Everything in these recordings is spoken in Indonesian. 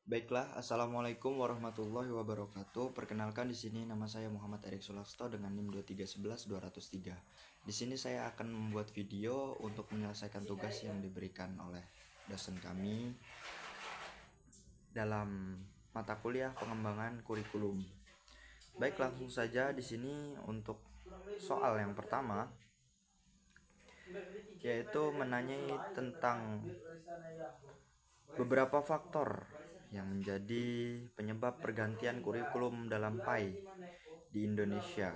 Baiklah, Assalamualaikum warahmatullahi wabarakatuh. Perkenalkan di sini nama saya Muhammad Erik Sulasto dengan NIM 2311203. Di sini saya akan membuat video untuk menyelesaikan tugas yang diberikan oleh dosen kami dalam mata kuliah pengembangan kurikulum. Baik, langsung saja di sini untuk soal yang pertama, yaitu menanyai tentang beberapa faktor yang menjadi penyebab pergantian kurikulum dalam PAI di Indonesia.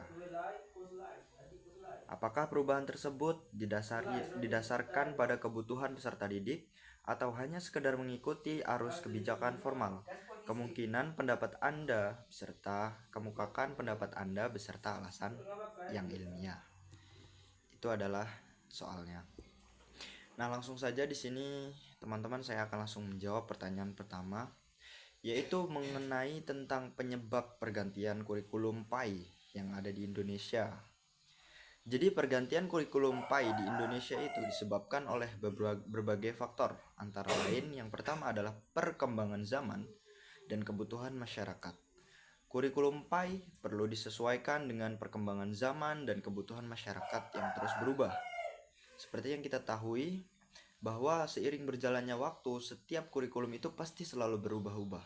Apakah perubahan tersebut didasarkan pada kebutuhan peserta didik atau hanya sekedar mengikuti arus kebijakan formal? Kemungkinan pendapat Anda beserta kemukakan pendapat Anda beserta alasan yang ilmiah. Itu adalah soalnya. Nah, langsung saja di sini teman-teman saya akan langsung menjawab pertanyaan pertama, yaitu mengenai tentang penyebab pergantian kurikulum PAI yang ada di Indonesia. Jadi pergantian kurikulum PAI di Indonesia itu disebabkan oleh berbagai faktor, antara lain yang pertama adalah perkembangan zaman dan kebutuhan masyarakat. Kurikulum PAI perlu disesuaikan dengan perkembangan zaman dan kebutuhan masyarakat yang terus berubah. Seperti yang kita tahui, bahwa seiring berjalannya waktu, setiap kurikulum itu pasti selalu berubah-ubah.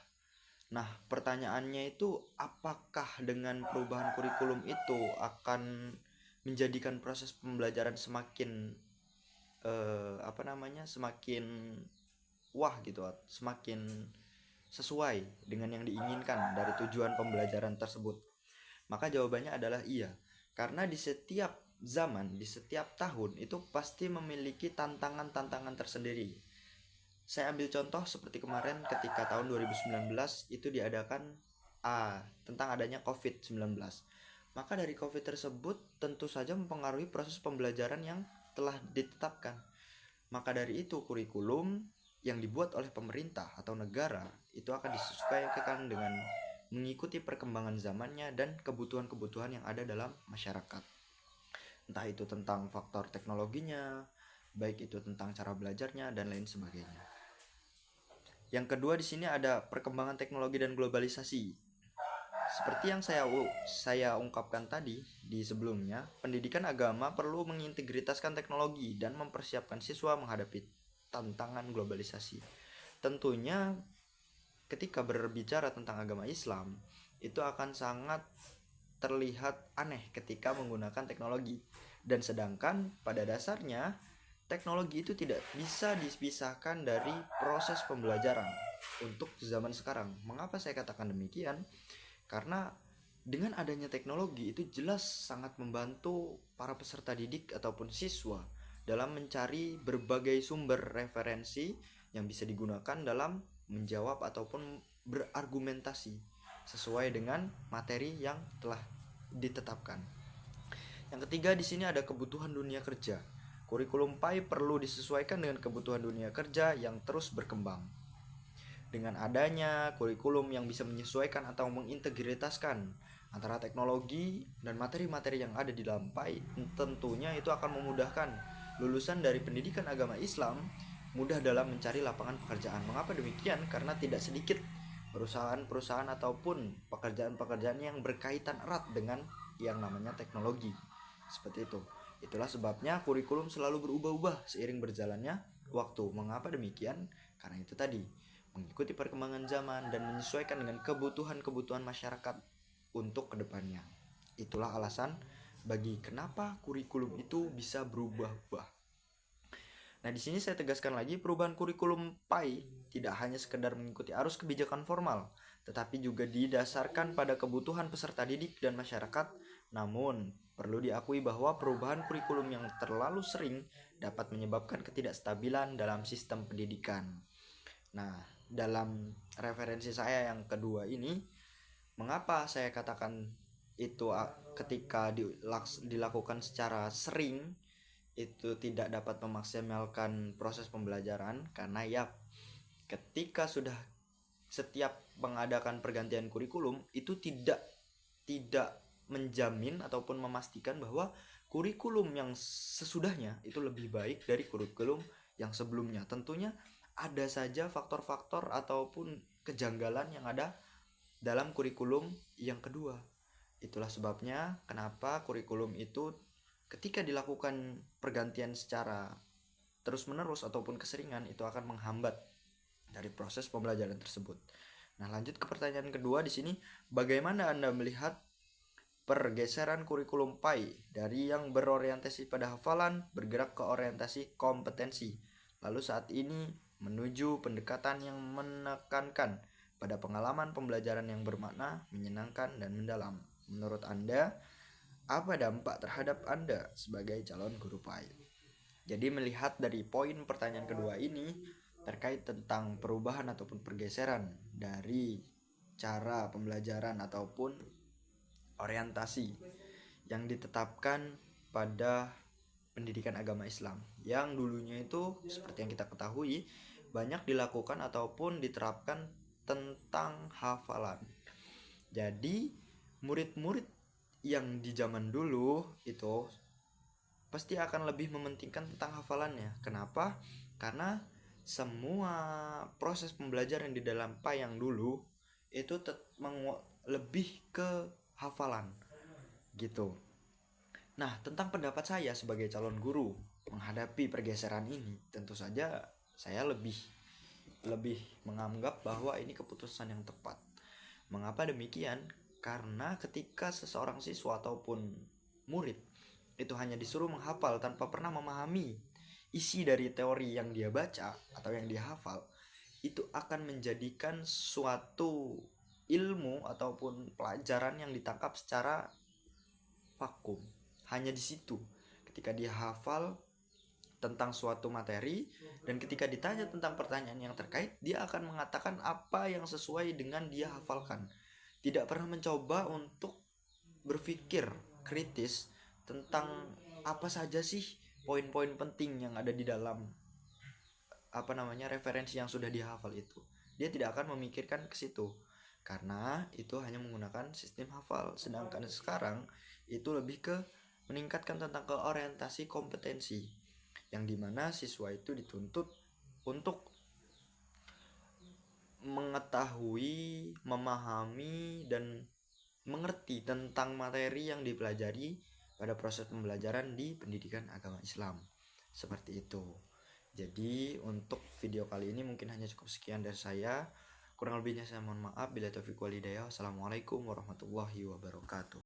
Nah, pertanyaannya itu, apakah dengan perubahan kurikulum itu akan menjadikan proses pembelajaran semakin semakin wah gitu, semakin sesuai dengan yang diinginkan dari tujuan pembelajaran tersebut? Maka jawabannya adalah iya. Karena di setiap zaman, di setiap tahun itu pasti memiliki tantangan-tantangan tersendiri. Saya ambil contoh seperti kemarin ketika tahun 2019 itu diadakan tentang adanya COVID-19. Maka dari COVID tersebut tentu saja mempengaruhi proses pembelajaran yang telah ditetapkan. Maka dari itu kurikulum yang dibuat oleh pemerintah atau negara itu akan disesuaikan dengan mengikuti perkembangan zamannya dan kebutuhan-kebutuhan yang ada dalam masyarakat. Entah itu tentang faktor teknologinya, baik itu tentang cara belajarnya dan lain sebagainya. Yang kedua di sini ada perkembangan teknologi dan globalisasi. Seperti yang saya ungkapkan tadi di sebelumnya, pendidikan agama perlu mengintegritaskan teknologi dan mempersiapkan siswa menghadapi tantangan globalisasi. Tentunya ketika berbicara tentang agama Islam, itu akan sangat terlihat aneh ketika menggunakan teknologi. Dan sedangkan pada dasarnya teknologi itu tidak bisa dipisahkan dari proses pembelajaran untuk zaman sekarang. Mengapa saya katakan demikian? Karena dengan adanya teknologi itu jelas sangat membantu para peserta didik ataupun siswa dalam mencari berbagai sumber referensi yang bisa digunakan dalam menjawab ataupun berargumentasi sesuai dengan materi yang telah ditetapkan. Yang ketiga di sini ada kebutuhan dunia kerja. Kurikulum PAI perlu disesuaikan dengan kebutuhan dunia kerja yang terus berkembang. Dengan adanya kurikulum yang bisa menyesuaikan atau mengintegritaskan antara teknologi dan materi-materi yang ada di dalam PAI, tentunya itu akan memudahkan lulusan dari pendidikan agama Islam mudah dalam mencari lapangan pekerjaan. Mengapa demikian? Karena tidak sedikit perusahaan-perusahaan ataupun pekerjaan-pekerjaan yang berkaitan erat dengan yang namanya teknologi. Seperti itu. Itulah sebabnya kurikulum selalu berubah-ubah seiring berjalannya waktu. Mengapa demikian? Karena itu tadi, mengikuti perkembangan zaman dan menyesuaikan dengan kebutuhan-kebutuhan masyarakat untuk kedepannya. Itulah alasan bagi kenapa kurikulum itu bisa berubah-ubah. Nah, di sini saya tegaskan lagi, perubahan kurikulum PAI tidak hanya sekedar mengikuti arus kebijakan formal, tetapi juga didasarkan pada kebutuhan peserta didik dan masyarakat. Namun, perlu diakui bahwa perubahan kurikulum yang terlalu sering dapat menyebabkan ketidakstabilan dalam sistem pendidikan. Nah, dalam referensi saya yang kedua ini, mengapa saya katakan itu ketika dilakukan secara sering itu tidak dapat memaksimalkan proses pembelajaran? Karena ya, ketika sudah setiap mengadakan pergantian kurikulum itu tidak menjamin ataupun memastikan bahwa kurikulum yang sesudahnya itu lebih baik dari kurikulum yang sebelumnya. Tentunya ada saja faktor-faktor ataupun kejanggalan yang ada dalam kurikulum yang kedua. Itulah sebabnya kenapa kurikulum itu ketika dilakukan pergantian secara terus-menerus ataupun keseringan itu akan menghambat dari proses pembelajaran tersebut. Nah, lanjut ke pertanyaan kedua di sini, bagaimana Anda melihat pergeseran kurikulum PAI dari yang berorientasi pada hafalan bergerak ke orientasi kompetensi, lalu saat ini menuju pendekatan yang menekankan pada pengalaman pembelajaran yang bermakna, menyenangkan, dan mendalam. Menurut Anda, apa dampak terhadap Anda sebagai calon guru PAI? Jadi melihat dari poin pertanyaan kedua ini terkait tentang perubahan ataupun pergeseran dari cara pembelajaran ataupun orientasi yang ditetapkan pada pendidikan agama Islam yang dulunya itu seperti yang kita ketahui banyak dilakukan ataupun diterapkan tentang hafalan. Jadi murid-murid yang di zaman dulu itu pasti akan lebih mementingkan tentang hafalannya. Kenapa? Karena semua proses pembelajaran di dalam PAI yang dulu itu lebih ke hafalan gitu. Nah, tentang pendapat saya sebagai calon guru menghadapi pergeseran ini, tentu saja saya lebih menganggap bahwa ini keputusan yang tepat. Mengapa demikian? Karena ketika seseorang siswa ataupun murid itu hanya disuruh menghafal tanpa pernah memahami isi dari teori yang dia baca atau yang dia hafal, itu akan menjadikan suatu ilmu ataupun pelajaran yang ditangkap secara vakum. Hanya di situ. Ketika dia hafal tentang suatu materi dan ketika ditanya tentang pertanyaan yang terkait, dia akan mengatakan apa yang sesuai dengan dia hafalkan. Tidak pernah mencoba untuk berpikir kritis tentang apa saja sih poin-poin penting yang ada di dalam referensi yang sudah dihafal itu. Dia tidak akan memikirkan ke situ karena itu hanya menggunakan sistem hafal. Sedangkan sekarang itu lebih ke meningkatkan tentang keorientasi kompetensi yang dimana siswa itu dituntut untuk mengetahui, memahami, dan mengerti tentang materi yang dipelajari pada proses pembelajaran di pendidikan agama Islam. Seperti itu. Jadi untuk video kali ini mungkin hanya cukup sekian dari saya. Kurang lebihnya saya mohon maaf. Bila taufiq wal hidayah. Wassalamualaikum warahmatullahi wabarakatuh.